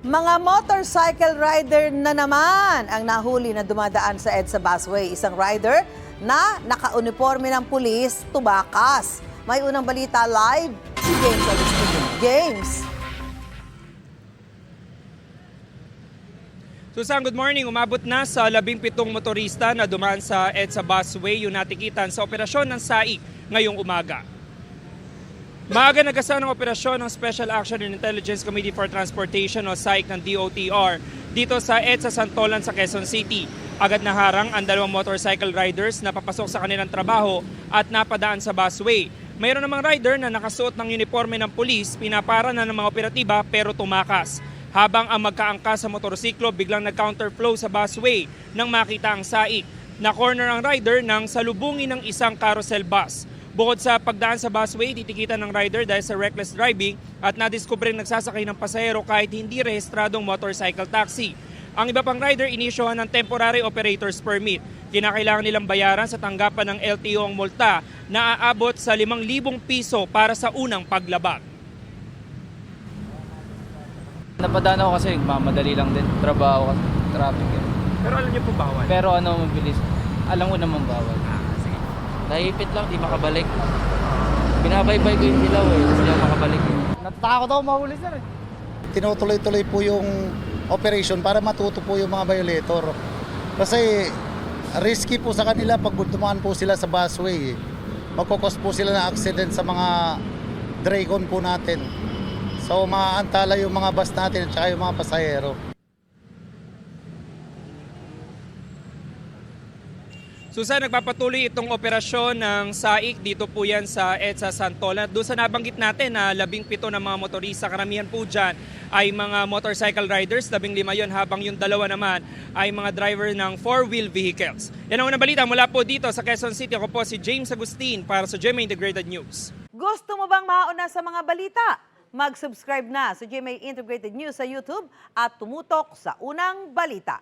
Mga motorcycle rider na naman ang nahuli na dumadaan sa EDSA busway. Isang rider na naka-uniforme ng pulis, tumakas. May unang balita live si James Agustin. James. Susan, good morning. Umabot na sa 17 motorista na dumaan sa EDSA busway yung natikitan sa operasyon ng SAIC ngayong umaga. Maaga nagasa ng operasyon ng Special Action and Intelligence Committee for Transportation o SAIC ng DOTR dito sa EDSA Santolan sa Quezon City. Agad naharang ang dalawang motorcycle riders na papasok sa kanilang trabaho at napadaan sa busway. Mayroon namang rider na nakasuot ng uniforme ng pulis, pinapara na ng mga operatiba pero tumakas. Habang ang magkaangka sa motorsiklo biglang nag-counterflow sa busway nang makita ang SAIC. Na-corner ang rider nang salubungin ng isang carousel bus. Bukod sa pagdaan sa busway, titikitan ng rider dahil sa reckless driving at nadiskubreng nagsasakay ng pasahero kahit hindi rehistradong motorcycle taxi. Ang iba pang rider inisyohan ng temporary operator's permit. Kinakailangan nilang bayaran sa tanggapan ng LTO ang multa na aabot sa 5,000 piso para sa unang paglabag. Napadaan ako kasi mamadali lang din. Trabaho kasi, traffic eh. Pero alam niyo po bawal? Pero mabilis. Alam ko naman bawal. Sige. Nahipit lang, di makabalik. Binabaybay ko yung ilaw eh, hindi ako makabalik eh. Natatakot ako mahuli sir. Tinutuloy-tuloy po yung operation para matuto po yung mga violator. Kasi risky po sa kanila pag dumaan po sila sa busway. Magkukos po sila ng accident sa mga Dragon po natin. So maantala yung mga bus natin at saka yung mga pasahero. Susan, nagpapatuloy itong operasyon ng SAIC dito po yan sa EDSA Santolan. Doon sa nabanggit natin na 17 na mga motorista, karamihan po dyan ay mga motorcycle riders, 15 yon habang yung dalawa naman ay mga driver ng 4-wheel vehicles. Yan ang unang balita mula po dito sa Quezon City. Ako po si James Agustin para sa GMA Integrated News. Gusto mo bang mauna sa mga balita? Mag-subscribe na sa GMA Integrated News sa YouTube at tumutok sa unang balita.